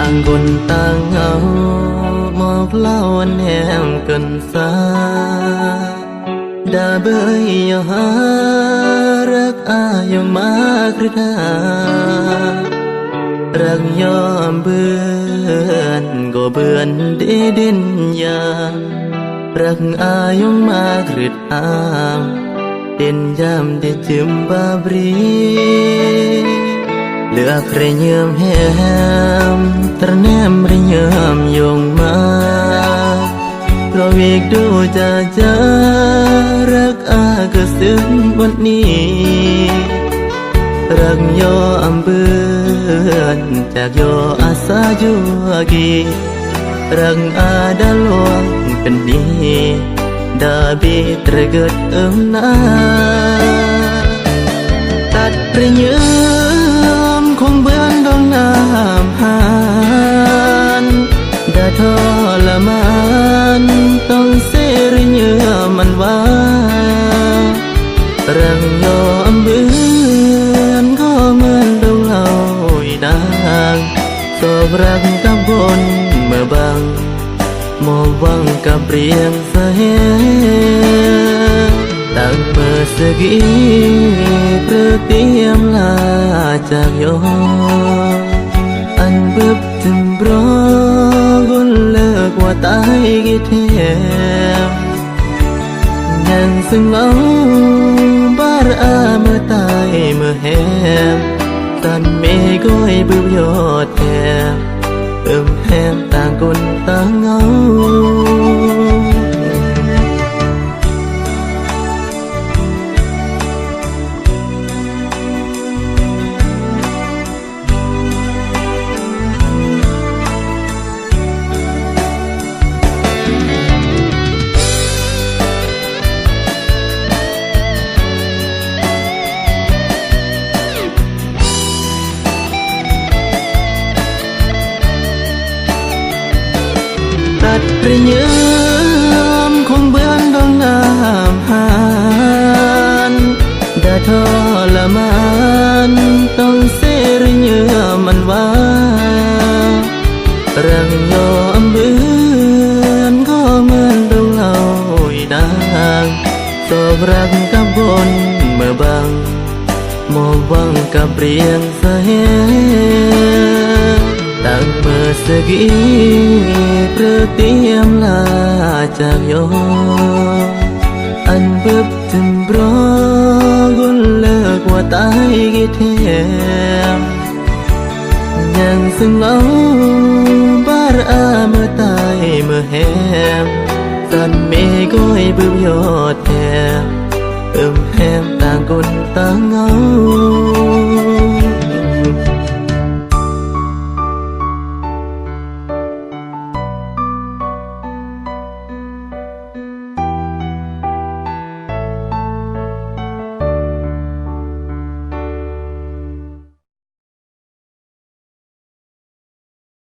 างคนต่างเหงาหมอกเล่าแนมกันซาดาเบยยหารักอายมากหรือดารักยอมเบื่อนก็เบื่อนเดดินยารักอายมากหรืออามเด่นยามได้จึมบาบรีเลือกระเยิมแหมตระแนมระเยิมยงมาเพราะเวกดูจะเจอรักอาก็ซึ้งวันนี้รักยอมเบื่อนจากยออาสาจัวกีรักอาดาลวงเป็นนี้ดาบีตระเกิดนาตัดระเยิมคงเบื้องดวงน้ำหานดาทรมานต้องเสรเยื่อมันว่ารังยอมเบื่อนก็เหมือนดวงเหล่าอีนางตบรักกับบนเมื่อบังมองวังกับเรียงเสเหตั้งเมื่อสกีเพื่อเตรียมลาจากยออันเบิบถึงรอกุนเลิกว่าตายกี่เทมยังซึ่งเอาบาร์อาเมื่อตายเมื่อแหมตันเมก้อยบึบยอดแทมแหมต่างคนต่างเงาตัดระเยิมคงเบื้องดวงน้ำหานดาทรมานต้องเสรเยื่อมันว่ารังยอมเบื่อนก็เหมือนดวงเหล่าอีนางตบรักกับบนเมื่อบังมองวังกับเรียงเสเหตั้งเมื่อสกีเพื่อเตรียมลาจากยออันเบิบถึงรอกุนเลิกว่าตายกี่เทมยังซึ่งเอาบาร์อาเมื่อตายเมื่อแหมสันเมก้อยบึบยอดแทมแหมต่างคนต่างเงา